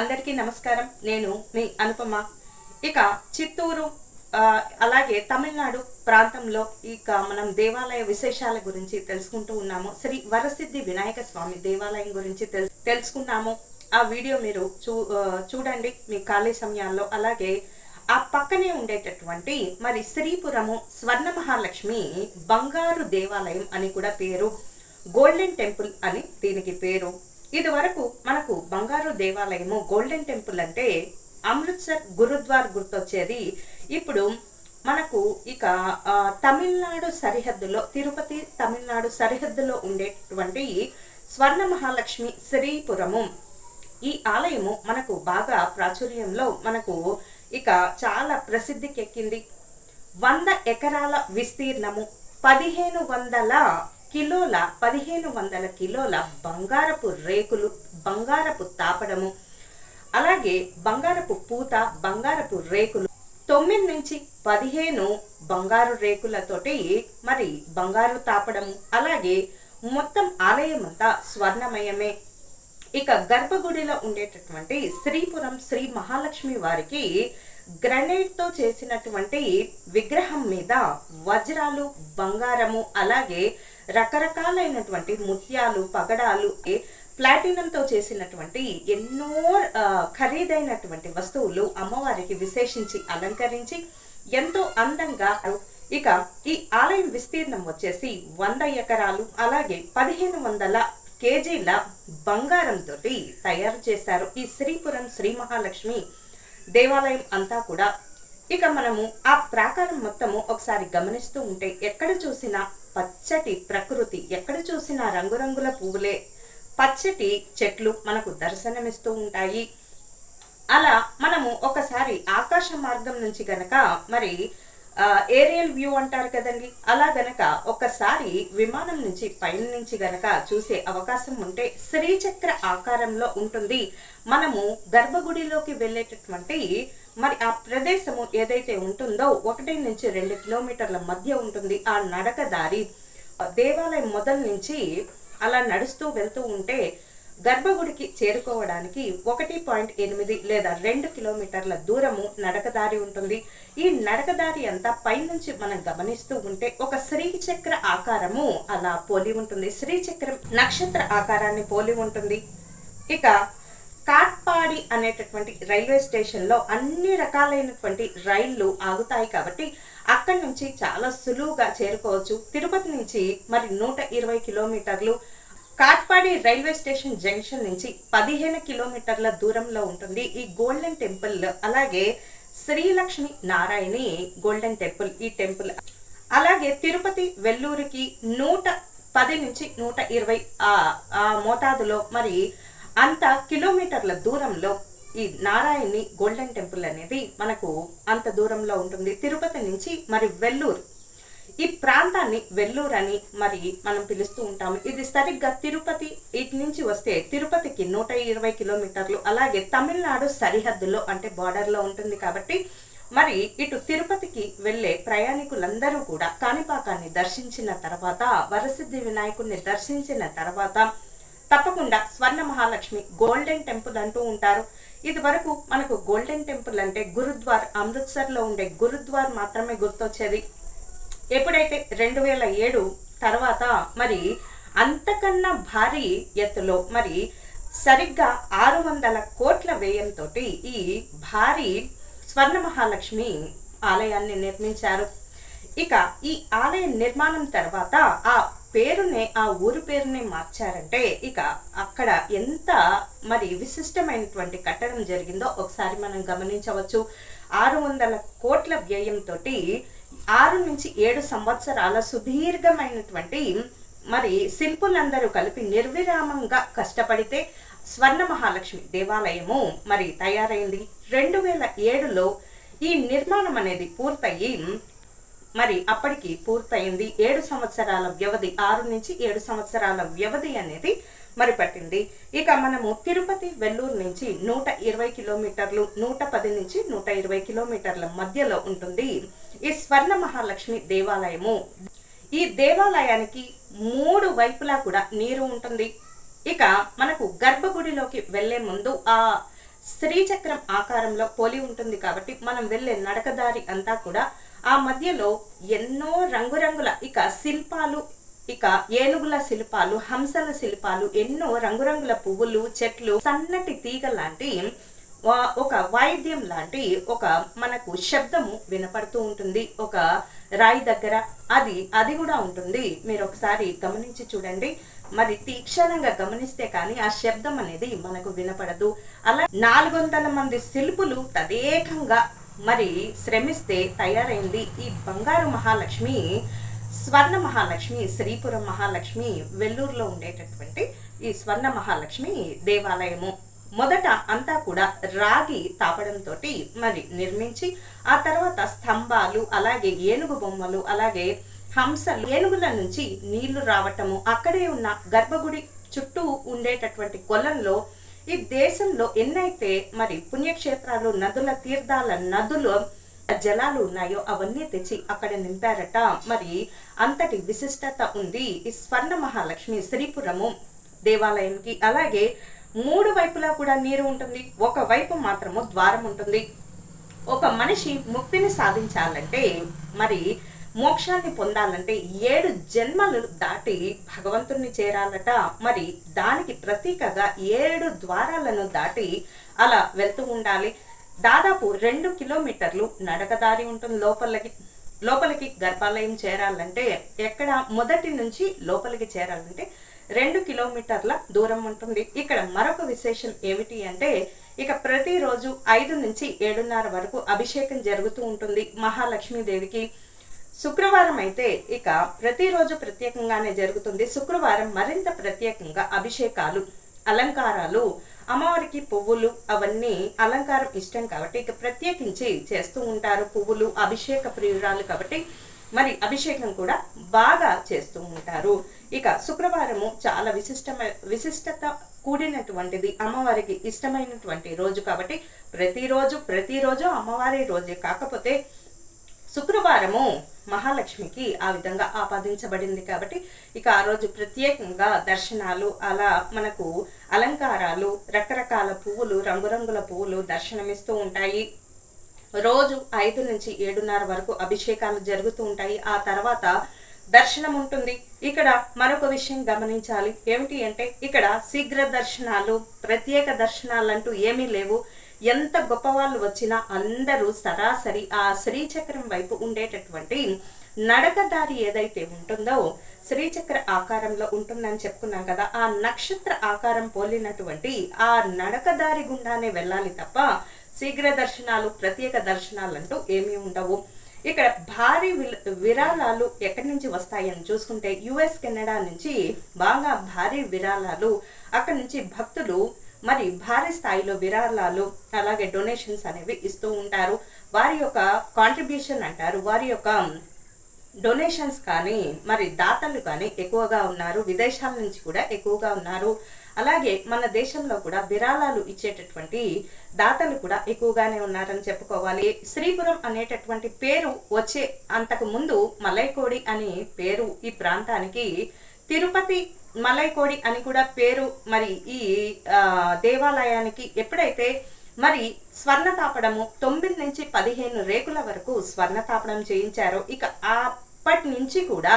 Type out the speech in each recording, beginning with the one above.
అందరికీ నమస్కారం. నేను మీ అనుపమ. ఇక చిత్తూరు అలాగే తమిళనాడు ప్రాంతంలో ఇక మనం దేవాలయ విశేషాల గురించి తెలుసుకుంటూ ఉన్నాము. శ్రీ వరసిద్ధి వినాయక స్వామి దేవాలయం గురించి తెలుసుకున్నాము. ఆ వీడియో మీరు చూడండి మీ ఖాళీ సమయాల్లో. అలాగే ఆ పక్కనే ఉండేటటువంటి మరి శ్రీపురము స్వర్ణ మహాలక్ష్మి బంగారు దేవాలయం అని కూడా పేరు, గోల్డెన్ టెంపుల్ అని దీనికి పేరు. ఇది వరకు మనకు బంగారు దేవాలయము గోల్డెన్ టెంపుల్ అంటే అమృత్సర్ గురుద్వార్ గుర్తొచ్చేది. ఇప్పుడు మనకు ఇక తమిళనాడు సరిహద్దులో, తిరుపతి తమిళనాడు సరిహద్దులో ఉండేటువంటి స్వర్ణ మహాలక్ష్మి శ్రీపురము, ఈ ఆలయము మనకు బాగా ప్రాచుర్యంలో మనకు ఇక చాలా ప్రసిద్ధికెక్కింది. 100 ఎకరాల విస్తీర్ణము, 1500 కిలోల బంగారపు రేకులు, బంగారపు తాపడము, అలాగే బంగారపు పూత, బంగారపు రేకులు, 9 నుంచి 15 బంగారు రేకులతోటి మరి బంగారు తాపడము, అలాగే మొత్తం ఆలయం అంతా స్వర్ణమయమే. ఇక గర్భగుడిలో ఉండేటటువంటి శ్రీపురం శ్రీ మహాలక్ష్మి వారికి గ్రనైట్ తో చేసినటువంటి విగ్రహం మీద వజ్రాలు, బంగారము, అలాగే రకరకాలైనటువంటి ముత్యాలు, పగడాలు, ప్లాటినంతో చేసినటువంటి ఎన్నో ఖరీదైనటువంటి వస్తువులు అమ్మవారికి విశేషించి అలంకరించి ఎంతో అందంగా. ఇక ఈ ఆలయం విస్తీర్ణం వచ్చేసి 100 ఎకరాలు, అలాగే 1500 కేజీల బంగారంతో తయారు చేశారు ఈ శ్రీపురం శ్రీ మహాలక్ష్మి దేవాలయం అంతా కూడా. ఇక మనము ఆ ప్రాకారం మొత్తము ఒకసారి గమనిస్తూ ఉంటే ఎక్కడ చూసినా పచ్చటి ప్రకృతి, ఎక్కడ చూసినా రంగురంగుల పువ్వులే, పచ్చటి చెట్లు మనకు దర్శనమిస్తూ ఉంటాయి. అలా మనము ఒకసారి ఆకాశ మార్గం నుంచి గనక మరి ఏరియల్ వ్యూ అంటారు కదండి, అలా గనక ఒకసారి విమానం నుంచి పైన నుంచి గనక చూసే అవకాశం ఉంటే శ్రీచక్ర ఆకారంలో ఉంటుంది. మనము గర్భగుడిలోకి వెళ్ళేటటువంటి మరి ఆ ప్రదేశము ఏదైతే ఉంటుందో 1 నుంచి 2 కిలోమీటర్ల మధ్య ఉంటుంది ఆ నడక దారి. దేవాలయం మొదలు నుంచి అలా నడుస్తూ వెళ్తూ ఉంటే గర్భగుడికి చేరుకోవడానికి 1.8 లేదా 2 కిలోమీటర్ల దూరము నడకదారి ఉంటుంది. ఈ నడకదారి అంతా పైనుంచి మనం గమనిస్తూ ఉంటే ఒక శ్రీచక్ర ఆకారము అలా పోలి ఉంటుంది, శ్రీచక్రం నక్షత్ర ఆకారాన్ని పోలి ఉంటుంది. ఇక కాట్పాడి అనేటటువంటి రైల్వే స్టేషన్ లో అన్ని రకాలైనటువంటి రైళ్లు ఆగుతాయి కాబట్టి అక్కడి నుంచి చాలా సులువుగా చేరుకోవచ్చు. తిరుపతి నుంచి మరి 120 కిలోమీటర్లు, కాట్పాడి రైల్వే స్టేషన్ జంక్షన్ నుంచి 15 కిలోమీటర్ల దూరంలో ఉంటుంది ఈ గోల్డెన్ టెంపుల్. అలాగే శ్రీలక్ష్మి నారాయణి గోల్డెన్ టెంపుల్ ఈ టెంపుల్. అలాగే తిరుపతి వెల్లూరుకి 110 నుంచి 120 మోతాదులో మరి అంత కిలోమీటర్ల దూరంలో ఈ నారాయణి గోల్డెన్ టెంపుల్ అనేది మనకు అంత దూరంలో ఉంటుంది. తిరుపతి నుంచి మరి వెల్లూరు, ఈ ప్రాంతాన్ని వెల్లూరు అని మరి మనం పిలుస్తూ ఉంటాము. ఇది సరిగ్గా తిరుపతి ఇటు నుంచి వస్తే తిరుపతికి 120 కిలోమీటర్లు, అలాగే తమిళనాడు సరిహద్దులో అంటే బార్డర్లో ఉంటుంది కాబట్టి మరి ఇటు తిరుపతికి వెళ్ళే ప్రయాణికులందరూ కూడా కాణిపాకాన్ని దర్శించిన తర్వాత, వరసిద్ధి వినాయకుడిని దర్శించిన తర్వాత తప్పకుండా స్వర్ణ మహాలక్ష్మి గోల్డెన్ టెంపుల్ అంటూ ఉంటారు. ఇది వరకు మనకు గోల్డెన్ టెంపుల్ అంటే గురుద్వార్, అమృత్సర్లో ఉండే గురుద్వార్ మాత్రమే గుర్తొచ్చేది. ఎప్పుడైతే 2007 తర్వాత మరి అంతకన్నా భారీ ఎత్తులో మరి సరిగ్గా 600 కోట్ల వ్యయంతో ఈ భారీ స్వర్ణ మహాలక్ష్మి ఆలయాన్ని నిర్మించారు. ఇక ఈ ఆలయ నిర్మాణం తర్వాత ఆ పేరునే, ఆ ఊరు పేరునే మార్చారంటే ఇక అక్కడ ఎంత మరి విశిష్టమైనటువంటి కట్టడం జరిగిందో ఒకసారి మనం గమనించవచ్చు. 600 కోట్ల వ్యయంతో 6 నుంచి 7 సంవత్సరాల సుదీర్ఘమైనటువంటి మరి శిల్పులందరూ కలిపి నిర్విరామంగా కష్టపడితే స్వర్ణ మహాలక్ష్మి దేవాలయము మరి తయారైంది. 2007లో ఈ నిర్మాణం అనేది పూర్తయి మరి అప్పటికి పూర్తయింది. 7 సంవత్సరాల వ్యవధి, 6 నుంచి 7 సంవత్సరాల వ్యవధి అనేది మరి పట్టింది. ఇక మనము తిరుపతి వెల్లూరు నుంచి 120 కిలోమీటర్లు, 110 నుంచి 120 కిలోమీటర్ల మధ్యలో ఉంటుంది ఈ స్వర్ణ మహాలక్ష్మి దేవాలయము. ఈ దేవాలయానికి 3 వైపులా కూడా నీరు ఉంటుంది. ఇక మనకు గర్భగుడిలోకి వెళ్లే ముందు ఆ శ్రీచక్రం ఆకారంలో పోలి ఉంటుంది కాబట్టి మనం వెళ్ళే నడకదారి అంతా కూడా ఆ మధ్యలో ఎన్నో రంగురంగుల శిల్పాలు, ఏనుగుల శిల్పాలు, హంసల శిల్పాలు, ఎన్నో రంగురంగుల పువ్వులు, చెట్లు, సన్నటి తీగ లాంటి ఒక వాయిద్యం లాంటి మనకు శబ్దము వినపడుతూ ఉంటుంది ఒక రాయి దగ్గర. అది కూడా ఉంటుంది. మీరు ఒకసారి గమనించి చూడండి. మరి తీక్షణంగా గమనిస్తే కానీ ఆ శబ్దం అనేది మనకు వినపడదు. అలా 400 మంది శిల్పులు తదేకంగా మరి శ్రమిస్తే తయారైంది ఈ బంగారు మహాలక్ష్మి, స్వర్ణ మహాలక్ష్మి, శ్రీపురం మహాలక్ష్మి, వెల్లూరులో ఉండేటటువంటి ఈ స్వర్ణ మహాలక్ష్మి దేవాలయము. మొదట అంతా కూడా రాగి తాపడంతో మరి నిర్మించి, ఆ తర్వాత స్తంభాలు, అలాగే ఏనుగు బొమ్మలు, అలాగే హంసలు, ఏనుగుల నుంచి నీళ్లు రావటము, అక్కడే ఉన్న గర్భగుడి చుట్టూ ఉండేటటువంటి కొలంలో ఈ దేశంలో ఎన్నైతే మరి పుణ్యక్షేత్రాలు, నదుల తీర్థాల నదులు జలాలు ఉన్నాయో అవన్నీ తెచ్చి అక్కడ నింపారట. మరి అంతటి విశిష్టత ఉంది ఈ స్వర్ణ మహాలక్ష్మి శ్రీపురము దేవాలయంకి. అలాగే 3 వైపులా కూడా నీరు ఉంటుంది, ఒక వైపు మాత్రము ద్వారం ఉంటుంది. ఒక మనిషి ముక్తిని సాధించాలంటే, మరి మోక్షాన్ని పొందాలంటే 7 జన్మలు దాటి భగవంతుణ్ణి చేరాలట. మరి దానికి ప్రతీకగా 7 ద్వారాలను దాటి అలా వెళ్తూ ఉండాలి. దాదాపు 2 కిలోమీటర్లు నడకదారి ఉంటుంది లోపలికి గర్భాలయం చేరాలంటే. ఎక్కడ మొదటి నుంచి లోపలికి చేరాలంటే 2 కిలోమీటర్ల దూరం ఉంటుంది. ఇక్కడ మరొక విశేషం ఏమిటి అంటే, ప్రతిరోజు 5 నుంచి 7:30 వరకు అభిషేకం జరుగుతూ ఉంటుంది మహాలక్ష్మీదేవికి. శుక్రవారం అయితే ప్రతిరోజు ప్రత్యేకంగానే జరుగుతుంది. శుక్రవారం మరింత ప్రత్యేకంగా అభిషేకాలు, అలంకారాలు, అమ్మవారికి పువ్వులు అవన్నీ అలంకారం ఇష్టం కాబట్టి ప్రత్యేకించి చేస్తూ ఉంటారు. పువ్వులు, అభిషేక ప్రియురాలు కాబట్టి మరి అభిషేకం కూడా బాగా చేస్తూ ఉంటారు. శుక్రవారము చాలా విశిష్టత కూడినటువంటిది, అమ్మవారికి ఇష్టమైనటువంటి రోజు కాబట్టి ప్రతిరోజు అమ్మవారి రోజే. కాకపోతే శుక్రవారము మహాలక్ష్మికి ఆ విధంగా ఆపాదించబడింది కాబట్టి ఆ రోజు ప్రత్యేకంగా దర్శనాలు, అలా మనకు అలంకారాలు, రకరకాల పువ్వులు, రంగురంగుల పువ్వులు దర్శనమిస్తూ ఉంటాయి. రోజు 5 నుంచి 7:30 వరకు అభిషేకాలు జరుగుతూ ఉంటాయి. ఆ తర్వాత దర్శనం ఉంటుంది. మరొక విషయం గమనించాలి. ఏమిటి అంటే, శీఘ్ర దర్శనాలు, ప్రత్యేక దర్శనాలు అంటూ ఏమీ లేవు. ఎంత గొప్ప వాళ్ళు వచ్చినా అందరూ సరాసరి ఆ శ్రీచక్రం వైపు ఉండేటటువంటి నడకదారి ఏదైతే ఉంటుందో శ్రీచక్ర ఆకారంలో ఉంటుందని చెప్పుకున్నాం కదా, ఆ నక్షత్ర ఆకారం పోలినటువంటి ఆ నడకదారి గుండానే వెళ్ళాలి తప్ప శీఘ్ర దర్శనాలు, ప్రత్యేక దర్శనాలు అంటూ ఏమీ ఉండవు. భారీ విరాళాలు ఎక్కడి నుంచి వస్తాయని చూసుకుంటే, US, కెనడా నుంచి బాగా భారీ విరాళాలు, అక్కడి నుంచి భక్తులు మరి భారీ స్థాయిలో విరాళాలు, అలాగే డొనేషన్స్ అనేవి ఇస్తూ ఉంటారు. వారి యొక్క కాంట్రిబ్యూషన్ అంటారు, వారి యొక్క డొనేషన్స్ కానీ మరి దాతలు కానీ ఎక్కువగా ఉన్నారు. విదేశాల నుంచి కూడా ఎక్కువగా ఉన్నారు. అలాగే మన దేశంలో కూడా విరాళాలు ఇచ్చేటటువంటి దాతలు కూడా ఎక్కువగానే ఉన్నారని చెప్పుకోవాలి. శ్రీపురం అనేటటువంటి పేరు వచ్చే అంతకు ముందు మలైకోడి అని పేరు ఈ ప్రాంతానికి, తిరుపతి మలైకోడి అని కూడా పేరు. మరి ఈ దేవాలయానికి ఎప్పుడైతే మరి స్వర్ణ తాపడము 9 నుంచి 15 రేకుల వరకు స్వర్ణ తాపడం చేయించారో, అప్పటి నుంచి కూడా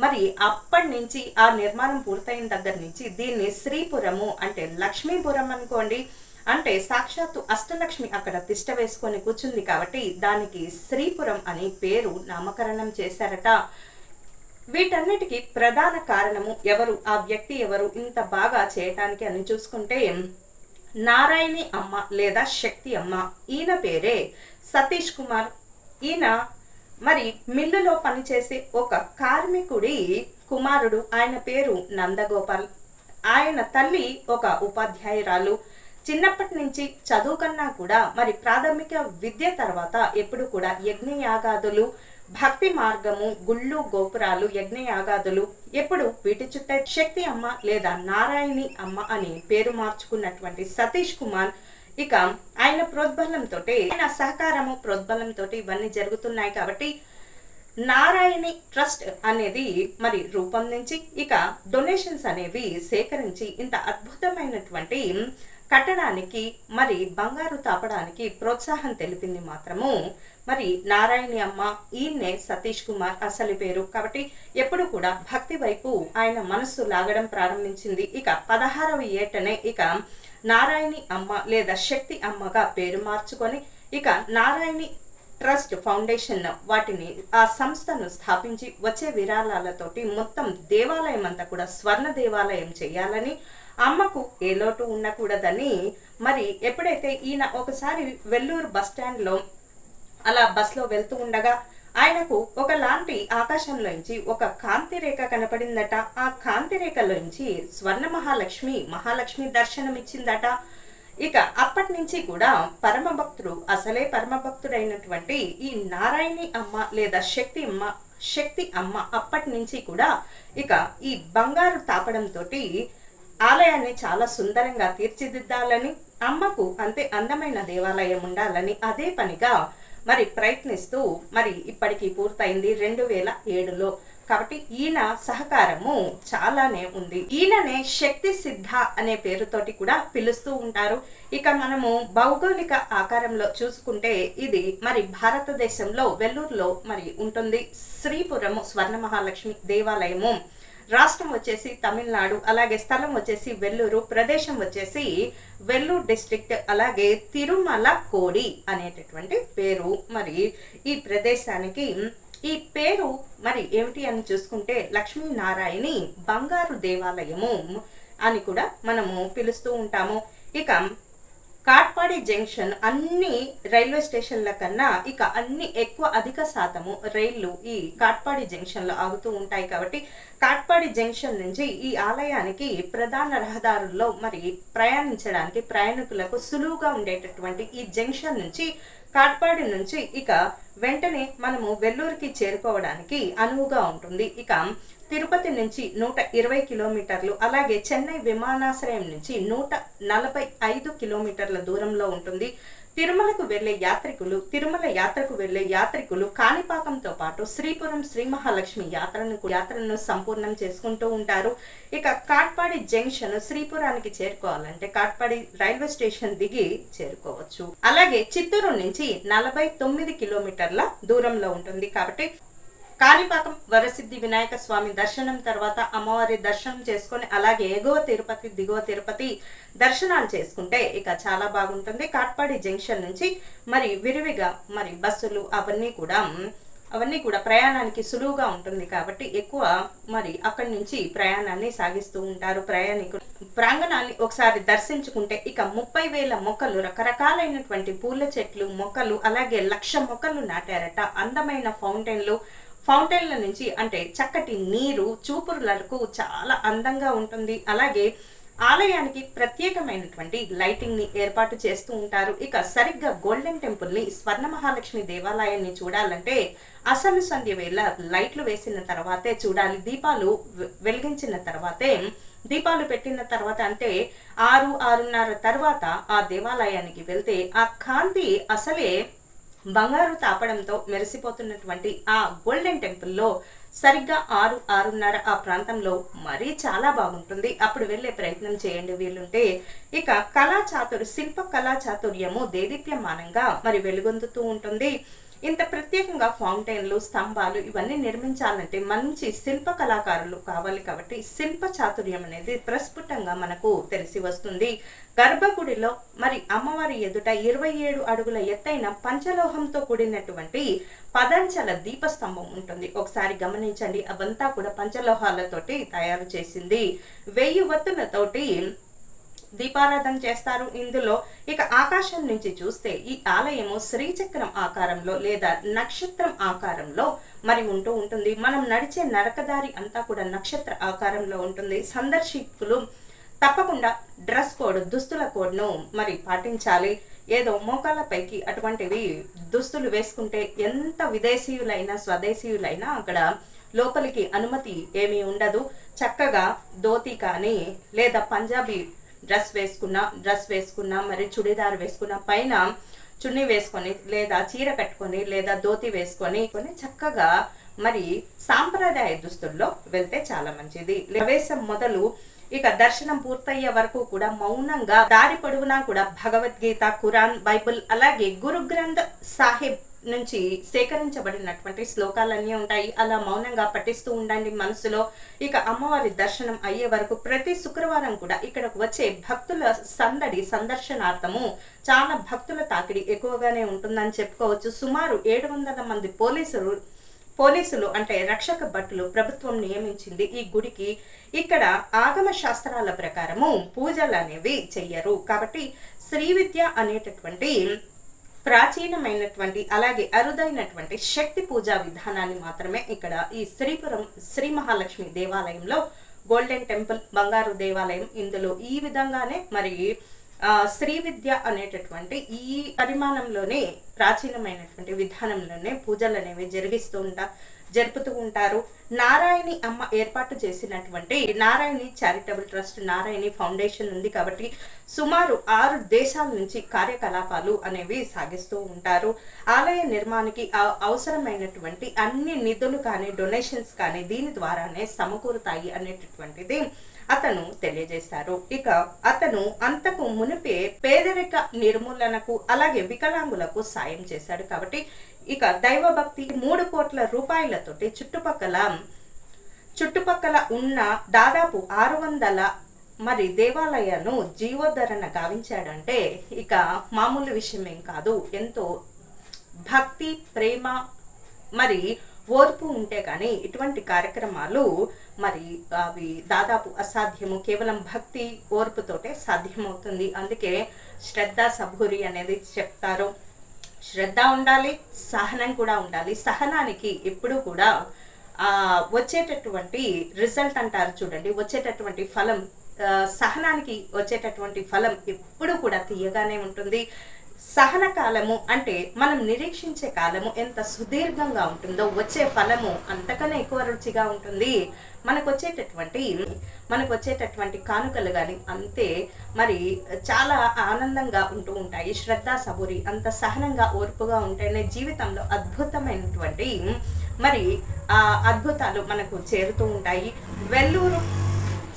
మరి అప్పటి నుంచి ఆ నిర్మాణం పూర్తయిన దగ్గర నుంచి దీన్ని శ్రీపురము అంటే లక్ష్మీపురం అనుకోండి, అంటే సాక్షాత్తు అష్టలక్ష్మి అక్కడ తిష్ట వేసుకొని కూర్చుంది కాబట్టి దానికి శ్రీపురం అని పేరు నామకరణం చేశారట. వీటన్నిటికీ ప్రధాన కారణము ఎవరు, ఆ వ్యక్తి ఎవరు ఇంత బాగా చేయటానికి అని చూసుకుంటే, నారాయణి అమ్మ లేదా శక్తి అమ్మ. ఈయన పేరే సతీష్ కుమార్. ఈయన మరి మిల్లులో పనిచేసే ఒక కార్మికుడి కుమారుడు. ఆయన పేరు నందగోపాల్. ఆయన తల్లి ఒక ఉపాధ్యాయురాలు. చిన్నప్పటి నుంచి చదువు కన్నా కూడా మరి ప్రాథమిక విద్య తర్వాత ఎప్పుడు కూడా యజ్ఞయాగాదులు, భక్తి మార్గము, గుళ్ళు, గోపురాలు, యజ్ఞయాగాదులు ఎప్పుడు వీటి చుట్టే శక్తి అమ్మ లేదా నారాయణి అమ్మ అని పేరు మార్చుకున్నటువంటి సతీష్ కుమార్ ఆయన ప్రోద్బలంతో, ఆయన సహకారము ప్రోద్బలంతో ఇవన్నీ జరుగుతున్నాయి కాబట్టి నారాయణి ట్రస్ట్ అనేది మరి రూపొందించి డొనేషన్స్ అనేవి సేకరించి ఇంత అద్భుతమైనటువంటి కట్టడానికి మరి బంగారు తాపడానికి ప్రోత్సాహం తెలిపింది మాత్రము మరి నారాయణి అమ్మ. ఈయన్నే సతీష్ కుమార్ అసలు పేరు. కాబట్టి ఎప్పుడు కూడా భక్తి వైపు ఆయన మనస్సు లాగడం ప్రారంభించింది. ఇక 16వ ఏటనే ఇక నారాయణి అమ్మ లేదా శక్తి అమ్మగా పేరు మార్చుకొని ఇక నారాయణి ట్రస్ట్ ఫౌండేషన్ వాటిని ఆ సంస్థను స్థాపించి వచ్చే విరాళాలతోటి మొత్తం దేవాలయం అంతా కూడా స్వర్ణ దేవాలయం చేయాలని, అమ్మకు ఏ లోటు ఉండకూడదని మరి ఎప్పుడైతే ఈయన ఒకసారి వెల్లూరు బస్టాండ్లో అలా బస్లో వెళ్తూ ఉండగా ఆయనకు ఒకలాంటి ఆకాశంలోంచి ఒక కాంతి రేఖ కనపడిందట. ఆ కాంతి రేఖలోంచి స్వర్ణ మహాలక్ష్మి దర్శనం ఇచ్చిందట. ఇక అప్పటి నుంచి కూడా పరమభక్తుడు, అసలే పరమభక్తుడైనటువంటి ఈ నారాయణి అమ్మ లేదా శక్తి అమ్మ అప్పటి నుంచి కూడా ఇక ఈ బంగారు తాపడంతో ఆలయాన్ని చాలా సుందరంగా తీర్చిదిద్దాలని, అమ్మకు అంతే అందమైన దేవాలయం ఉండాలని అదే పనిగా మరి ప్రయత్నిస్తూ మరి ఇప్పటికీ పూర్తయింది 2007లో. కాబట్టి ఈయన సహకారము చాలానే ఉంది. ఈయననే శక్తి సిద్ధ అనే పేరుతోటి కూడా పిలుస్తూ ఉంటారు. ఇక మనము భౌగోళిక ఆకారంలో చూసుకుంటే ఇది మరి భారతదేశంలో వెల్లూరులో మరి ఉంటుంది. శ్రీపురము స్వర్ణ మహాలక్ష్మి దేవాలయము, రాష్ట్రం వచ్చేసి తమిళనాడు, అలాగే స్థలం వచ్చేసి వెల్లూరు, ప్రదేశం వచ్చేసి వెల్లూరు డిస్ట్రిక్ట్, అలాగే తిరుమల కోడి అనేటటువంటి పేరు మరి ఈ ప్రదేశానికి. ఈ పేరు మరి ఏమిటి అని చూసుకుంటే లక్ష్మీనారాయణి బంగారు దేవాలయము అని కూడా మనము పిలుస్తూ ఉంటాము. ఇక కాట్పాడి జంక్షన్ అన్ని రైల్వే స్టేషన్ల కన్నా ఇక అధిక శాతము రైళ్లు ఈ కాట్పాడి జంక్షన్ లో ఆగుతూ ఉంటాయి. కాబట్టి కాట్పాడి జంక్షన్ నుంచి ఈ ఆలయానికి ప్రధాన రహదారుల్లో మరి ప్రయాణించడానికి ప్రయాణికులకు సులువుగా ఉండేటటువంటి ఈ జంక్షన్ నుంచి కాట్పాడి నుంచి ఇక వెంటనే మనము వెల్లూరుకి చేరుకోవడానికి అనువుగా ఉంటుంది. ఇక తిరుపతి నుంచి 120 కిలోమీటర్లు, అలాగే చెన్నై విమానాశ్రయం నుంచి 145 కిలోమీటర్ల దూరంలో ఉంటుంది. తిరుమల యాత్రకు వెళ్లే యాత్రికులు కాణిపాకంతో పాటు శ్రీపురం శ్రీ మహాలక్ష్మి యాత్రను సంపూర్ణం చేసుకుంటూ ఉంటారు. ఇక కాట్పాడి జంక్షన్ శ్రీపురానికి చేరుకోవాలంటే కాట్పాడి రైల్వే స్టేషన్ దిగి చేరుకోవచ్చు. అలాగే చిత్తూరు నుంచి 49 కిలోమీటర్ల దూరంలో ఉంటుంది. కాబట్టి కాణిపాకం వరసిద్ధి వినాయక స్వామి దర్శనం తర్వాత అమ్మవారి దర్శనం చేసుకొని అలాగే ఎగువ తిరుపతి దిగువ తిరుపతి దర్శనాలు చేసుకుంటే ఇక చాలా బాగుంటుంది. కాట్పాడి జంక్షన్ నుంచి మరి విరివిగా మరి బస్సులు అవన్నీ కూడా ప్రయాణానికి సులువుగా ఉంటుంది. కాబట్టి ఎక్కువ మరి అక్కడి నుంచి ప్రయాణాన్ని సాగిస్తూ ఉంటారు ప్రయాణికులు. ప్రాంగణాన్ని ఒకసారి దర్శించుకుంటే ఇక 30,000 మొక్కలు, రకరకాలైనటువంటి పూల చెట్లు మొక్కలు, అలాగే 1,00,000 మొక్కలు నాటారట. అందమైన ఫౌంటైన్ల నుంచి అంటే చక్కటి నీరు చూపురులకు చాలా అందంగా ఉంటుంది. అలాగే ఆలయానికి ప్రత్యేకమైనటువంటి లైటింగ్ ని ఏర్పాటు చేస్తూ ఉంటారు. ఇక సరిగ్గా గోల్డెన్ టెంపుల్ ని స్వర్ణ మహాలక్ష్మి దేవాలయాన్ని చూడాలంటే అసలు సంధ్య వేళ లైట్లు వేసిన తర్వాతే చూడాలి. వెలిగించిన తర్వాతే, దీపాలు పెట్టిన తర్వాత అంటే 6-6:30 తర్వాత ఆ దేవాలయానికి వెళ్తే ఆ కాంతి అసలే బంగారు తాపడంతో మెరిసిపోతున్నటువంటి ఆ గోల్డెన్ టెంపుల్లో సరిగ్గా 6-6:30 ఆ ప్రాంతంలో మరీ చాలా బాగుంటుంది. అప్పుడు వెళ్ళే ప్రయత్నం చేయండి వీలుంటే. ఇక శిల్ప కళా చాతుర్యము దేదీప్యమానంగా మరి వెలుగొందుతూ ఉంటుంది. ఇంత ప్రత్యేకంగా ఫౌంటైన్లు, స్తంభాలు ఇవన్నీ నిర్మించాలంటే మంచి శిల్ప కళాకారులు కావాలి. కాబట్టి శిల్ప చాతుర్యం అనేది ప్రస్ఫుటంగా మనకు తెలిసి వస్తుంది. గర్భగుడిలో మరి అమ్మవారి ఎదుట 27 అడుగుల ఎత్తైన పంచలోహంతో కూడినటువంటి పదంచల దీపస్తంభం ఉంటుంది. ఒకసారి గమనించండి, అవంతా కూడా పంచలోహాలతోటి తయారు చేసింది. 1000 వత్తులతోటి దీపారాధన చేస్తారు ఇందులో. ఇక ఆకాశం నుంచి చూస్తే ఈ ఆలయము శ్రీచక్రం ఆకారంలో లేదా నక్షత్రం ఆకారంలో మరి ఉంటూ ఉంటుంది. మనం నడిచే నరకదారి అంతా కూడా నక్షత్ర ఆకారంలో ఉంటుంది. సందర్శకులు తప్పకుండా దుస్తుల కోడ్ను మరి పాటించాలి. ఏదో మోకాళ్ళపైకి అటువంటివి దుస్తులు వేసుకుంటే ఎంత విదేశీయులైనా స్వదేశీయులైనా అక్కడ లోపలికి అనుమతి ఏమీ ఉండదు. చక్కగా ధోతి కానీ లేదా పంజాబీ డ్రెస్ వేసుకున్నా మరి చుడిదార్ వేసుకున్న పైన చున్నీ వేసుకొని లేదా చీర కట్టుకొని లేదా ధోతి వేసుకొని చక్కగా మరి సాంప్రదాయ దుస్తుల్లో వెళ్తే చాలా మంచిది. ప్రవేశం మొదలు ఇక దర్శనం పూర్తయ్యే వరకు కూడా మౌనంగా దారి పొడవునా కూడా భగవద్గీత, ఖురాన్, బైబిల్ అలాగే గురు గ్రంథ్ సాహిబ్ నుంచి సేకరించబడినటువంటి శ్లోకాలన్నీ ఉంటాయి. అలా మౌనంగా పఠిస్తూ ఉండండి మనసులో. ఇక అమ్మవారి దర్శనం అయ్యే వరకు ప్రతి శుక్రవారం కూడా ఇక్కడకు వచ్చే భక్తుల సందర్శనార్థము చాలా భక్తుల తాకిడి ఎక్కువగానే ఉంటుందని చెప్పుకోవచ్చు. సుమారు 700 మంది పోలీసులు అంటే రక్షక భటులు ప్రభుత్వం నియమించింది ఈ గుడికి. ఇక్కడ ఆగమ శాస్త్రాల ప్రకారము పూజలు అనేవి చెయ్యరు. కాబట్టి శ్రీ విద్య అనేటటువంటి ప్రాచీనమైనటువంటి అలాగే అరుదైనటువంటి శక్తి పూజా విధానాన్ని మాత్రమే ఇక్కడ ఈ శ్రీపురం శ్రీ మహాలక్ష్మి దేవాలయంలో గోల్డెన్ టెంపుల్ బంగారు దేవాలయం ఇందులో ఈ విధంగానే మరి శ్రీ విద్య అనేటటువంటి ఈ పరిమాణంలోనే ప్రాచీనమైనటువంటి విధానంలోనే పూజలు అనేవి జరుపుతూ ఉంటారు. నారాయణి అమ్మ ఏర్పాటు చేసినటువంటి నారాయణి చారిటబుల్ ట్రస్ట్, నారాయణి ఫౌండేషన్ ఉంది కాబట్టి సుమారు 6 దేశాల నుంచి కార్యకలాపాలు అనేవి సాగిస్తూ ఉంటారు. ఆలయ నిర్మాణానికి అవసరమైనటువంటి అన్ని నిధులు కానీ డొనేషన్స్ కానీ దీని ద్వారానే సమకూరుతాయి అనేటటువంటిది అతను తెలియజేశారు. ఇక అతను అంతకు మునిపే పేదరిక నిర్మూలనకు అలాగే వికలాంగులకు సాయం చేశాడు. కాబట్టి ఇక దైవభక్తి 3 కోట్ల రూపాయలతోటి చుట్టుపక్కల ఉన్న దాదాపు 600 మరి దేవాలయాలను జీవోద్ధరణ గావించాడంటే ఇక మామూలు విషయం ఏం కాదు. ఎంతో భక్తి, ప్రేమ మరి ఓర్పు ఉంటే కానీ ఇటువంటి కార్యక్రమాలు మరి అవి దాదాపు అసాధ్యము. కేవలం భక్తి ఓర్పుతోటే సాధ్యమవుతుంది. అందుకే శ్రద్ధ సబూరి అనేది చెప్తారు. శ్రద్ధ ఉండాలి, సహనం కూడా ఉండాలి. సహనానికి ఎప్పుడు కూడా వచ్చేటటువంటి రిజల్ట్ అంటారు చూడండి, వచ్చేటటువంటి ఫలం, సహనానికి వచ్చేటటువంటి ఫలం ఎప్పుడు కూడా తీయగానే ఉంటుంది. సహన కాలము అంటే మనం నిరీక్షించే కాలము ఎంత సుదీర్ఘంగా ఉంటుందో వచ్చే ఫలము అంతకన్నా ఎక్కువ రుచిగా ఉంటుంది. మనకు వచ్చేటటువంటి కానుకలు కానీ అంతే మరి చాలా ఆనందంగా ఉంటూ ఉంటాయి. శ్రద్ధ సబూరి అంత సహనంగా ఓర్పుగా ఉంటేనే జీవితంలో అద్భుతమైనటువంటి మరి అద్భుతాలు మనకు చేరుతూ ఉంటాయి. వెల్లూరు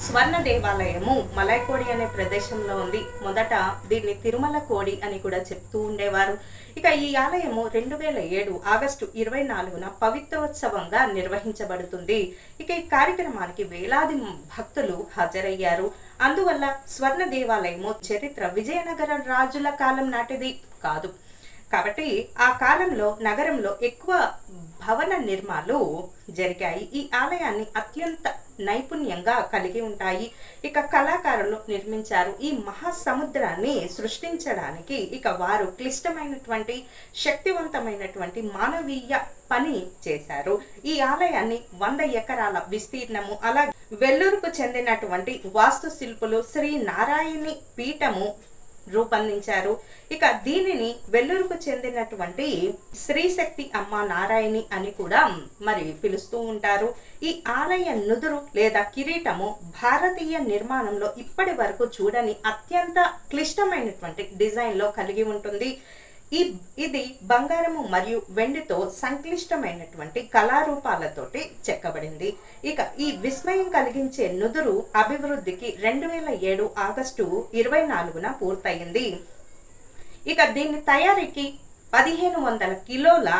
స్వర్ణ దేవాలయము మలైకోడి అనే ప్రదేశంలో ఉంది. మొదట దీన్ని తిరుమల కోడి అని కూడా చెప్తూ ఉండేవారు. ఇక ఈ ఆలయము 2007 ఆగస్టు 24న పవిత్రోత్సవంగా నిర్వహించబడుతుంది. ఇక ఈ కార్యక్రమానికి వేలాది భక్తులు హాజరయ్యారు. అందువల్ల స్వర్ణ దేవాలయము చరిత్ర విజయనగర రాజుల కాలం నాటిది కాదు. కాబట్టి ఆ కాలంలో నగరంలో ఎక్కువ భవన నిర్మాణాలు జరిగాయి. ఈ ఆలయాన్ని అత్యంత నైపుణ్యంగా కలిగి ఉంటాయి. ఇక కళాకారులు నిర్మించారు. ఈ మహాసముద్రాన్ని సృష్టించడానికి ఇక వారు క్లిష్టమైనటువంటి శక్తివంతమైనటువంటి మానవీయ పని చేశారు. ఈ ఆలయాన్ని 100 ఎకరాల విస్తీర్ణము అలాగే వెల్లూరుకు చెందినటువంటి వాస్తు శిల్పులు శ్రీ నారాయణి పీఠము రూపొందించారు. ఇక దీనిని వెల్లూరుకు చెందినటువంటి శ్రీశక్తి అమ్మ నారాయణి అని కూడా మరి పిలుస్తూ ఉంటారు. ఈ ఆలయ నుదురు లేదా కిరీటము భారతీయ నిర్మాణంలో ఇప్పటి వరకు చూడని అత్యంత క్లిష్టమైనటువంటి డిజైన్లో కలిగి ఉంటుంది. ఇది బంగారము మరియు వెండితో సంక్లిష్టమైనటువంటి కళారూపాలతోటి చెక్కబడింది. ఇక ఈ విస్మయం కలిగించే నుదురు అభివృద్ధికి 2007 ఆగస్టు 24న పూర్తయింది. ఇక దీని తయారీకి 1500 కిలోల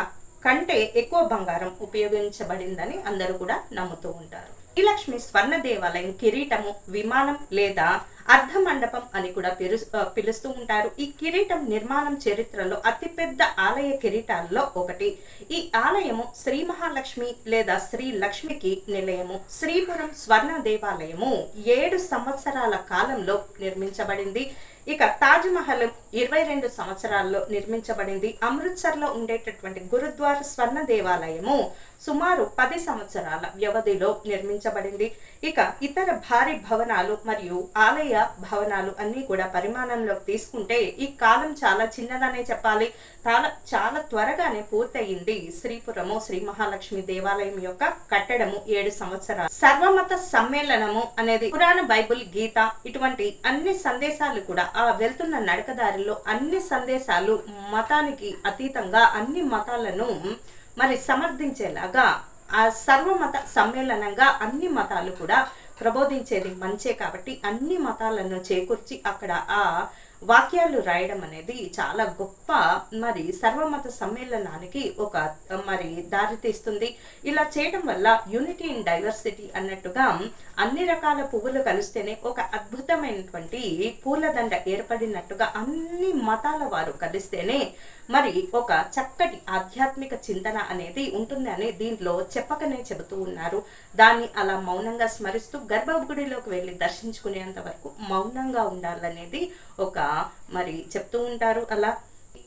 కంటే ఎక్కువ బంగారం ఉపయోగించబడిందని అందరూ కూడా నమ్ముతూ ఉంటారు. శ్రీలక్ష్మి స్వర్ణ దేవాలయం కిరీటము విమానం లేదా అర్ధమండపం అని కూడా పిలుస్తూ ఉంటారు. ఈ కిరీటం నిర్మాణం చరిత్రలో అతిపెద్ద ఆలయ కిరీటాల్లో ఒకటి. ఈ ఆలయము శ్రీ మహాలక్ష్మి లేదా శ్రీ లక్ష్మికి నిలయము. శ్రీపురం స్వర్ణ దేవాలయము 7 సంవత్సరాల కాలంలో నిర్మించబడింది. ఇక తాజ్ మహల్ 22 సంవత్సరాల్లో నిర్మించబడింది. అమృత్సర్లో ఉండేటటువంటి గురుద్వార స్వర్ణ దేవాలయము సుమారు 10 సంవత్సరాల వ్యవధిలో నిర్మించబడింది. ఇక ఇతర భారీ భవనాలు మరియు ఆలయ భవనాలు అన్ని కూడా పరిమాణంలోకి తీసుకుంటే ఈ కాలం చాలా చిన్నదనే చెప్పాలి. చాలా త్వరగానే పూర్తయింది శ్రీపురము శ్రీ మహాలక్ష్మి దేవాలయం యొక్క కట్టడము 7 సంవత్సరాలు. సర్వమత సమ్మేళనము అనేది పురాణ బైబిల్ గీత ఇటువంటి అన్ని సందేశాలు కూడా ఆ వెళ్తున్న నడకదారిలో అన్ని సందేశాలు మతానికి అతీతంగా అన్ని మతాలను మరి సమర్థించేలాగా ఆ సర్వమత సమ్మేళనంగా అన్ని మతాలు కూడా ప్రబోధించేది మంచే కాబట్టి అన్ని మతాలను చేకూర్చి అక్కడ ఆ వాక్యాలు రాయడం అనేది చాలా గొప్ప మరి సర్వమత సమ్మేళనానికి ఒక మరి దారితీస్తుంది. ఇలా చేయడం వల్ల యూనిటీ ఇన్ డైవర్సిటీ అన్నట్టుగా అన్ని రకాల పువ్వులు కలిస్తేనే ఒక అద్భుతమైనటువంటి పూలదండ ఏర్పడినట్టుగా అన్ని మతాల వారు కలిస్తేనే మరి ఒక చక్కటి ఆధ్యాత్మిక చింతన అనేది ఉంటుంది అని దీంట్లో చెప్పకనే చెబుతూ ఉన్నారు. దాన్ని అలా మౌనంగా స్మరిస్తూ గర్భగుడిలోకి వెళ్ళి దర్శించుకునేంత వరకు మౌనంగా ఉండాలనేది ఒక మరి చెప్తూ ఉంటారు. అలా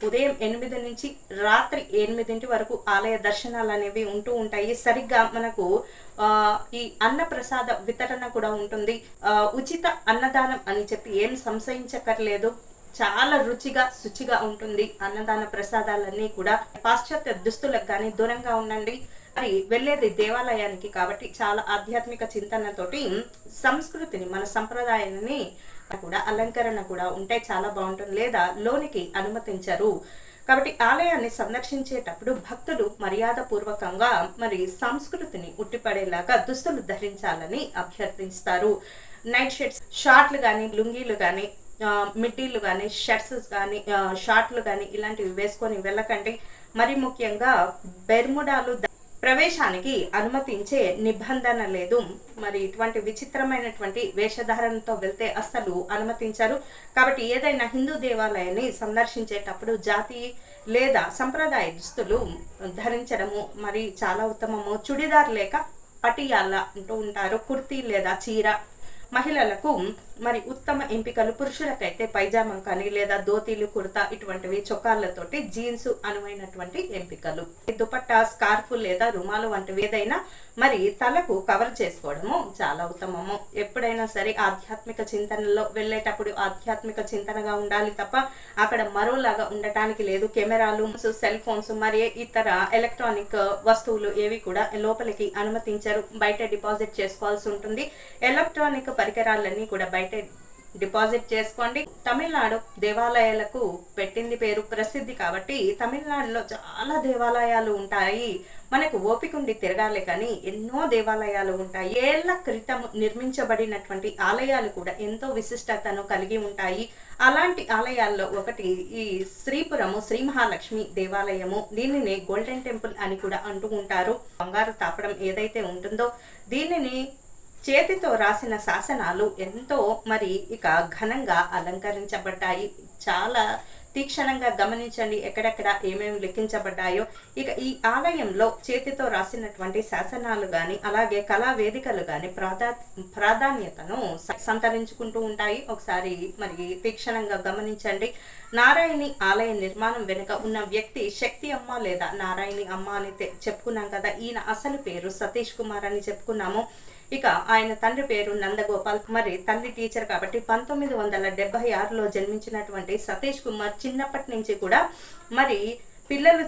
ఉదయం 8 నుంచి రాత్రి 8 వరకు ఆలయ దర్శనాలు అనేవి ఉంటూ ఉంటాయి. సరిగ్గా మనకు ఈ అన్న ప్రసాద వితరణ కూడా ఉంటుంది. ఉచిత అన్నదానం అని చెప్పి ఏం సంశయించక్కర్లేదు. చాలా రుచిగా శుచిగా ఉంటుంది అన్నదాన ప్రసాదాలన్నీ కూడా. పాశ్చాత్య దుస్తులకు కానీ దూరంగా ఉండండి. మరి వెళ్ళేది దేవాలయానికి కాబట్టి చాలా ఆధ్యాత్మిక చింతనతోటి సంస్కృతిని మన సంప్రదాయాన్ని కూడా అలంకరణ కూడా ఉంటే చాలా బాగుంటుంది. లేదా లోనికి అనుమతించరు కాబట్టి ఆలయాన్ని సందర్శించేటప్పుడు భక్తులు మర్యాద పూర్వకంగా మరి సంస్కృతిని ఉట్టిపడేలాగా దుస్తులు ధరించాలని అభ్యర్థిస్తారు. నైట్ షర్ట్స్, షార్ట్లు కానీ లుంగీలు కానీ మిడ్డీలు కానీ షర్ట్స్ కానీ షార్ట్లు కానీ ఇలాంటివి వేసుకొని వెళ్ళకండి. మరి ముఖ్యంగా బెర్ముడాలు ప్రవేశానికి అనుమతించే నిబంధన లేదు. మరి ఇటువంటి విచిత్రమైనటువంటి వేషధారణతో వెళ్తే అస్సలు అనుమతించారు. కాబట్టి ఏదైనా హిందూ దేవాలయాన్ని సందర్శించేటప్పుడు జాతి లేదా సంప్రదాయ దుస్తులు ధరించడము మరి చాలా ఉత్తమము. చుడిదార్ లేక పటియాల అంటూ ఉంటారు, కుర్తీ లేదా చీర. మహిళలకు మరి ఉత్తమ ఎంపికలు. పురుషులకైతే పైజామా కానీ లేదా ధోతీలు, కుర్తా ఇటువంటివి, చొక్కాలతోటి జీన్స్ అనువైనటువంటి ఎంపికలు. దుపట్టా, స్కార్ఫ్ లేదా రుమాలు వంటివి ఏదైనా మరి తలకు కవర్ చేసుకోవడము చాలా ఉత్తమము. ఎప్పుడైనా సరే ఆధ్యాత్మిక చింతనలో వెళ్ళేటప్పుడు ఆధ్యాత్మిక చింతనగా ఉండాలి తప్ప అక్కడ మరోలాగా ఉండటానికి లేదు. కెమెరాలు, సెల్ ఫోన్స్ మరి ఇతర ఎలక్ట్రానిక్ వస్తువులు ఏవి కూడా లోపలికి అనుమతించరు. బయట డిపాజిట్ చేసుకోవాల్సి ఉంటుంది. ఎలక్ట్రానిక్ పరికరాలన్నీ కూడా బయట డిపాజిట్ చేసుకోండి. తమిళనాడు దేవాలయాలకు పెట్టింది పేరు, ప్రసిద్ధి కాబట్టి తమిళనాడులో చాలా దేవాలయాలు ఉంటాయి. మనకు ఓపిక ఉండి తిరగాలి కానీ ఎన్నో దేవాలయాలు ఉంటాయి. ఏళ్ల క్రితం నిర్మించబడినటువంటి ఆలయాలు కూడా ఎంతో విశిష్టతను కలిగి ఉంటాయి. అలాంటి ఆలయాల్లో ఒకటి ఈ శ్రీపురము శ్రీ మహాలక్ష్మి దేవాలయము. దీనిని గోల్డెన్ టెంపుల్ అని కూడా అంటూ ఉంటారు. బంగారు తాపడం ఏదైతే ఉంటుందో దీనిని చేతితో రాసిన శాసనాలు ఎంతో మరి ఇక ఘనంగా అలంకరించబడ్డాయి. చాలా తీక్షణంగా గమనించండి ఎక్కడెక్కడ ఏమేమి లిఖించబడ్డాయో. ఇక ఈ ఆలయంలో చేతితో రాసినటువంటి శాసనాలు కానీ అలాగే కళా వేదికలు కానీ ప్రాధాన్యతను సంతరించుకుంటూ ఉంటాయి. ఒకసారి మరి తీక్షణంగా గమనించండి. నారాయణి ఆలయ నిర్మాణం వెనుక ఉన్న వ్యక్తి శక్తి అమ్మ లేదా నారాయణి అమ్మ అని చెప్పుకున్నాం కదా. ఈయన అసలు పేరు సతీష్ కుమార్ అని చెప్పుకున్నాము. ఇక ఆయన తండ్రి పేరు నందగోపాల్. మరి తల్లి టీచర్ కాబట్టి 1976లో జన్మించినటువంటి సతీష్ కుమార్ చిన్నప్పటి నుంచి కూడా మరి పిల్లలు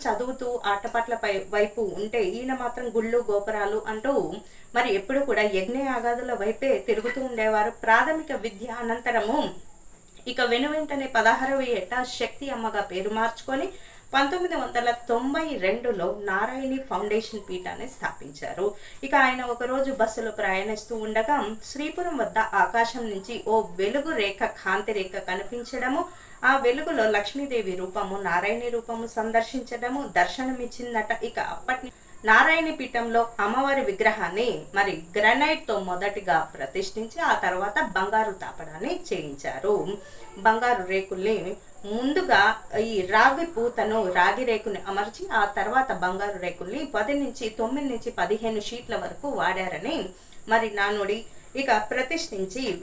చదువుతూ ఆటపాట్ల వైపు ఉంటే ఈయన మాత్రం గుళ్ళు గోపురాలు అంటూ మరి ఎప్పుడు కూడా యజ్ఞ యాగాదుల వైపే తిరుగుతూ ఉండేవారు. ప్రాథమిక విద్య అనంతరము ఇక వెనువెంటనే 16వ ఏట శక్తి అమ్మగా పేరు మార్చుకొని 1992లో నారాయణి ఫౌండేషన్ పీఠాన్ని స్థాపించారు. ఇక ఆయన ఒకరోజు బస్సులో ప్రయాణిస్తూ ఉండగా శ్రీపురం వద్ద ఆకాశం నుంచి ఓ వెలుగు రేఖ, కాంతి రేఖ కనిపించడము, ఆ వెలుగులో లక్ష్మీదేవి రూపము, నారాయణి రూపము సందర్శించడము దర్శనమిచ్చిందట. ఇక అప్పటి నారాయణి పీఠంలో అమ్మవారి విగ్రహాన్ని మరి గ్రానైట్ తో మొదటిగా ప్రతిష్ఠించి ఆ తర్వాత బంగారు తాపడాన్ని చేయించారు. బంగారు రేకుల్ని ముందుగా ఈ రాగి పూతను రాగి రేకుని అమర్చి ఆ తర్వాత బంగారు రేకుల్ని 9 నుంచి 15 షీట్ల వరకు వాడారని మరి నానుడి. ఇక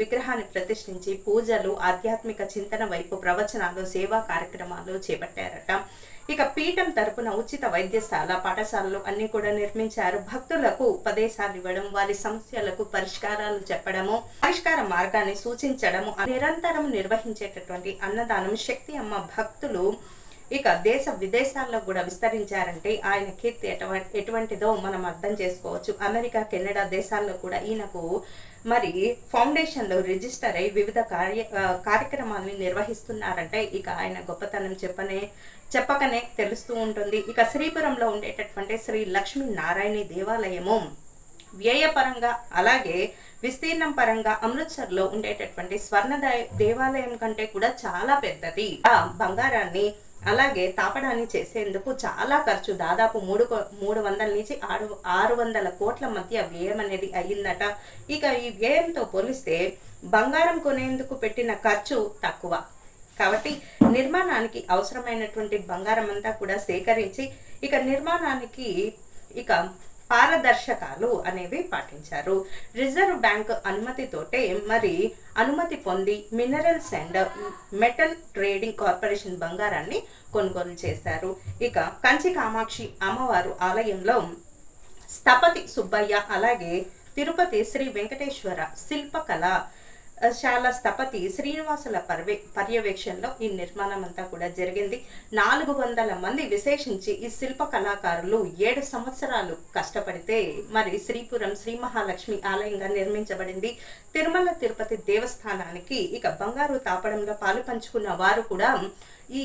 విగ్రహాన్ని ప్రతిష్ఠించి పూజలు, ఆధ్యాత్మిక చింతన వైపు ప్రవచనాలు, సేవా కార్యక్రమాలు చేపట్టారట. ఇక పీఠం తరపున ఉచిత వైద్యశాల, పాఠశాలలు అన్ని కూడా నిర్మించారు. భక్తులకు ఉపదేశాలు ఇవ్వడం, వారి సమస్యలకు పరిష్కారాలు చెప్పడము, పరిష్కార మార్గాన్ని సూచించడము, నిరంతరం నిర్వహించేటటువంటి అన్నదానం. శక్తి అమ్మ భక్తులు ఇక దేశ విదేశాల్లో కూడా విస్తరించారంటే ఆయన కీర్తి ఎటువంటిదో మనం అర్థం చేసుకోవచ్చు. అమెరికా, కెనడా దేశాల్లో కూడా ఈయనకు మరి ఫౌండేషన్లో రిజిస్టర్ అయి వివిధ కార్యక్రమాలను నిర్వహిస్తున్నారంటే ఇక ఆయన గొప్పతనం చెప్పకనే తెలుస్తూ ఉంటుంది. ఇక శ్రీపురంలో ఉండేటటువంటి శ్రీ లక్ష్మీ నారాయణి దేవాలయము వ్యయపరంగా అలాగే విస్తీర్ణం పరంగా అమృత్సర్లో ఉండేటటువంటి స్వర్ణ దేవాలయం కంటే కూడా చాలా పెద్దది. ఆ బంగారాన్ని అలాగే తాపడాన్ని చేసేందుకు చాలా ఖర్చు, దాదాపు 300 నుంచి 600 కోట్ల మధ్య వ్యయం అనేది అయ్యిందట. ఇక ఈ వ్యయంతో పోలిస్తే బంగారం కొనేందుకు పెట్టిన ఖర్చు తక్కువ కాబట్టి నిర్మాణానికి అవసరమైనటువంటి బంగారం అంతా కూడా సేకరించి ఇక నిర్మాణానికి ఇక పారదర్శకాలు అనేవి పాటించారు. రిజర్వ్ బ్యాంక్ అనుమతితోటే మరి అనుమతి పొంది minerals and metal trading corporation బంగారాన్ని కొనుగోలు చేశారు. ఇక కంచి కామాక్షి అమ్మవారు ఆలయంలో స్థపతి సుబ్బయ్య అలాగే తిరుపతి శ్రీ వెంకటేశ్వర శిల్పకళ శాల స్థపతి శ్రీనివాసుల పర్యవేక్షణలో ఈ నిర్మాణం అంతా కూడా జరిగింది. 400 మంది విశేషించి ఈ శిల్ప కళాకారులు 7 సంవత్సరాలు కష్టపడితే మరి శ్రీపురం శ్రీ మహాలక్ష్మి ఆలయంగా నిర్మించబడింది. తిరుమల తిరుపతి దేవస్థానానికి ఇక బంగారు తాపడంలో పాలు పంచుకున్న వారు కూడా ఈ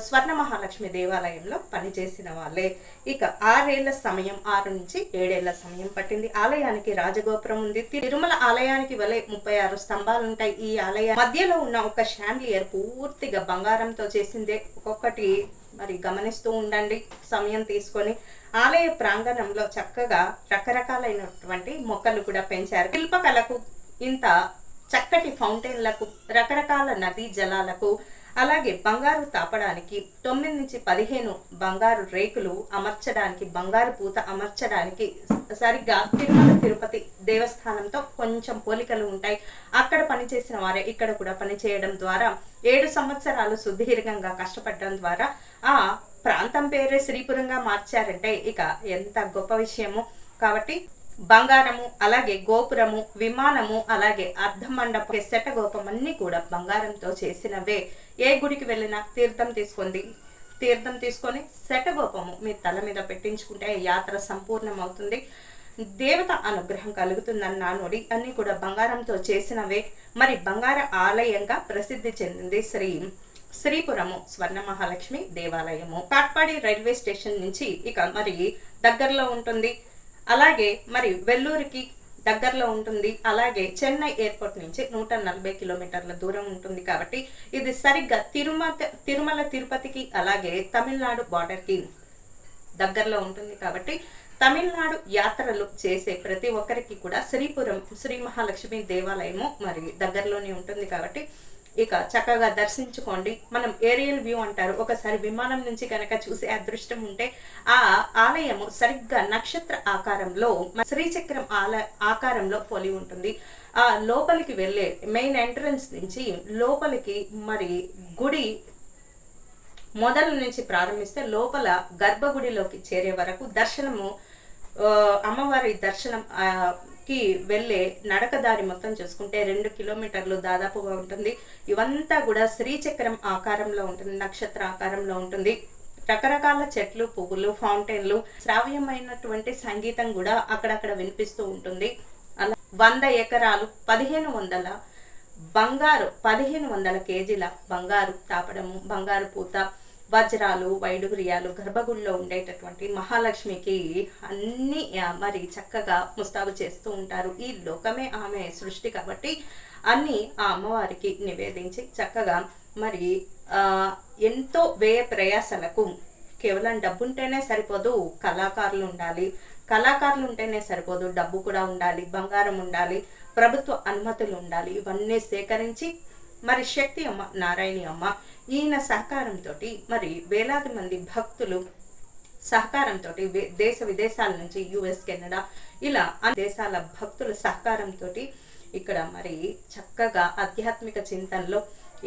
స్వర్ణ మహాలక్ష్మి దేవాలయంలో పనిచేసిన వాళ్ళే. ఇక 6 నుంచి 7 సమయం పట్టింది. ఆలయానికి రాజగోపురం ఉంది. తిరుమల ఆలయానికి వలె 36 స్తంభాలు ఉంటాయి. ఈ ఆలయ మధ్యలో ఉన్న ఒక షాండ్లియర్ పూర్తిగా బంగారంతో చేసిందే. ఒక్కొక్కటి మరి గమనిస్తూ ఉండండి సమయం తీసుకొని. ఆలయ ప్రాంగణంలో చక్కగా రకరకాలైనటువంటి మొక్కలు కూడా పెంచారు. శిల్పకళకు ఇంత చక్కటి ఫౌంటైన్లకు రకరకాల నదీ జలాలకు అలాగే బంగారు తాపడానికి 9 నుంచి 15 బంగారు రేకులు అమర్చడానికి బంగారు పూత అమర్చడానికి సరిగ్గా తిరుమల తిరుపతి దేవస్థానంతో కొంచెం పోలికలు ఉంటాయి. అక్కడ పనిచేసిన వారే ఇక్కడ కూడా పనిచేయడం ద్వారా 7 సంవత్సరాలు సుదీర్ఘంగా కష్టపడడం ద్వారా ఆ ప్రాంతం పేరే శ్రీపురంగా మార్చారంటే ఇక ఎంత గొప్ప విషయము. కాబట్టి బంగారము అలాగే గోపురము విమానము అలాగే అర్ధమండప శటగోపం అన్ని కూడా బంగారంతో చేసినవే. ఏ గుడికి వెళ్ళినా తీర్థం తీసుకొని శటగోపము మీ తల మీద పెట్టించుకుంటే యాత్ర సంపూర్ణం అవుతుంది, దేవత అనుగ్రహం కలుగుతుందని నానుడి. అన్ని కూడా బంగారంతో చేసినవే. మరి బంగార ఆలయంగా ప్రసిద్ధి చెందింది శ్రీపురము స్వర్ణ మహాలక్ష్మి దేవాలయము. కాట్పాడి రైల్వే స్టేషన్ నుంచి ఇక మరి దగ్గరలో ఉంటుంది. అలాగే మరి వెల్లూరుకి దగ్గరలో ఉంటుంది. అలాగే చెన్నై ఎయిర్పోర్ట్ నుంచి 140 కిలోమీటర్ల దూరం ఉంటుంది. కాబట్టి ఇది సరిగ్గా తిరుమల తిరుపతికి అలాగే తమిళనాడు బార్డర్కి దగ్గరలో ఉంటుంది. కాబట్టి తమిళనాడు యాత్రలు చేసే ప్రతి ఒక్కరికి కూడా శ్రీపురం శ్రీ మహాలక్ష్మి దేవాలయము మరి దగ్గరలోనే ఉంటుంది. కాబట్టి ఇక చక్కగా దర్శించుకోండి. మనం ఏరియల్ వ్యూ అంటారు, ఒకసారి విమానం నుంచి కనుక చూసే అదృష్టం ఉంటే ఆ ఆలయము సరిగ్గా నక్షత్ర ఆకారంలో శ్రీచక్రం ఆకారంలో పోలి ఉంటుంది. ఆ లోపలికి వెళ్ళే మెయిన్ ఎంట్రన్స్ నుంచి లోపలికి మరి గుడి మొదల నుంచి ప్రారంభిస్తే లోపల గర్భగుడిలోకి చేరే వరకు దర్శనము అమ్మవారి దర్శనం కి వెళ్ళే నడకదారి మొత్తం చూసుకుంటే 2 కిలోమీటర్లు దాదాపుగా ఉంటుంది. ఇవంతా కూడా శ్రీచక్రం ఆకారంలో ఉంటుంది, నక్షత్ర ఆకారంలో ఉంటుంది. రకరకాల చెట్లు పువ్వులు ఫౌంటైన్లు శ్రావ్యమైనటువంటి సంగీతం కూడా అక్కడక్కడ వినిపిస్తూ ఉంటుంది. అలా 100 ఎకరాలు 1500 బంగారు 1500 కేజీల బంగారు తాపడము బంగారు పూత వజ్రాలు వైడూర్యాలు గర్భగుడిలో ఉండేటటువంటి మహాలక్ష్మికి అన్ని మరి చక్కగా ముస్తాబు చేస్తూ ఉంటారు. ఈ లోకమే ఆమె సృష్టి కాబట్టి అన్ని ఆ అమ్మవారికి నివేదించి చక్కగా మరి ఎంతో వ్యయ ప్రయాసలకు కేవలం డబ్బు ఉంటేనే సరిపోదు, కళాకారులు ఉంటేనే సరిపోదు, డబ్బు కూడా ఉండాలి, బంగారం ఉండాలి, ప్రభుత్వ అనుమతులు ఉండాలి. ఇవన్నీ సేకరించి మరి శక్తి అమ్మ నారాయణి అమ్మ ఈయన సహకారంతో మరి వేలాది మంది భక్తులు సహకారంతో దేశ విదేశాల నుంచి యుఎస్ కెనడా ఇలా అన్ని దేశాల భక్తుల సహకారంతో ఇక్కడ మరి చక్కగా ఆధ్యాత్మిక చింతనలో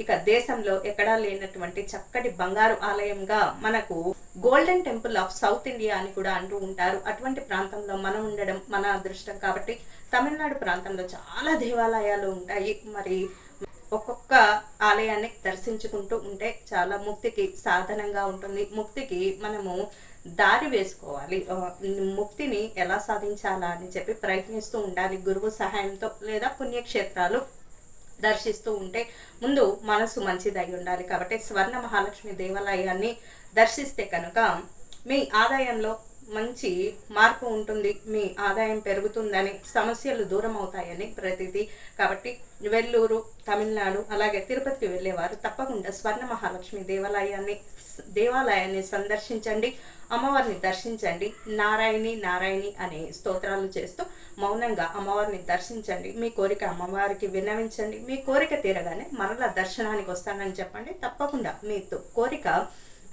ఇక దేశంలో ఎక్కడా లేనటువంటి చక్కటి బంగారు ఆలయంగా మనకు golden temple of south India అని కూడా అంటూ ఉంటారు. అటువంటి ప్రాంతంలో మనం ఉండడం మన అదృష్టం. కాబట్టి తమిళనాడు ప్రాంతంలో చాలా దేవాలయాలు ఉంటాయి. మరి ఒక్కొక్క ఆలయాన్ని దర్శించుకుంటూ ఉంటే చాలా ముక్తికి సాధనంగా ఉంటుంది. ముక్తికి మనము దారి వేసుకోవాలి. ముక్తిని ఎలా సాధించాలా అని చెప్పి ప్రయత్నిస్తూ ఉండాలి గురువు సహాయంతో లేదా పుణ్యక్షేత్రాలు దర్శిస్తూ ఉంటే ముందు మనసు మంచిదై ఉండాలి. కాబట్టి స్వర్ణ మహాలక్ష్మి దేవాలయాన్ని దర్శిస్తే కనుక మీ ఆదాయంలో మంచి మార్పు ఉంటుంది, మీ ఆదాయం పెరుగుతుందని, సమస్యలు దూరం అవుతాయని ప్రతిదీ. కాబట్టి వెల్లూరు, తమిళనాడు, అలాగే తిరుపతికి వెళ్ళేవారు తప్పకుండా స్వర్ణ మహాలక్ష్మి దేవాలయాన్ని సందర్శించండి, అమ్మవారిని దర్శించండి. నారాయణి నారాయణి అనే స్తోత్రాలు చేస్తూ మౌనంగా అమ్మవారిని దర్శించండి. మీ కోరిక అమ్మవారికి విన్నవించండి. మీ కోరిక తీరగానే మరలా దర్శనానికి వస్తానని చెప్పండి. తప్పకుండా మీ కోరిక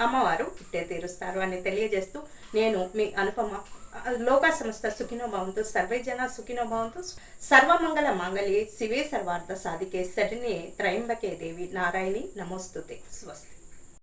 అమ్మవారు ఇట్టే తీరుస్తారు అని తెలియజేస్తూ, నేను మీ అనుపమ. లోకా సమస్త సుఖినో భవంతు, సర్వే జన సుఖినో భవంతు, సర్వమంగళ మాంగళ్యే శివే సర్వార్థ సాధికే శరణ్యే త్రయంబకే దేవి నారాయణి నమోస్తుతే. స్వస్తి.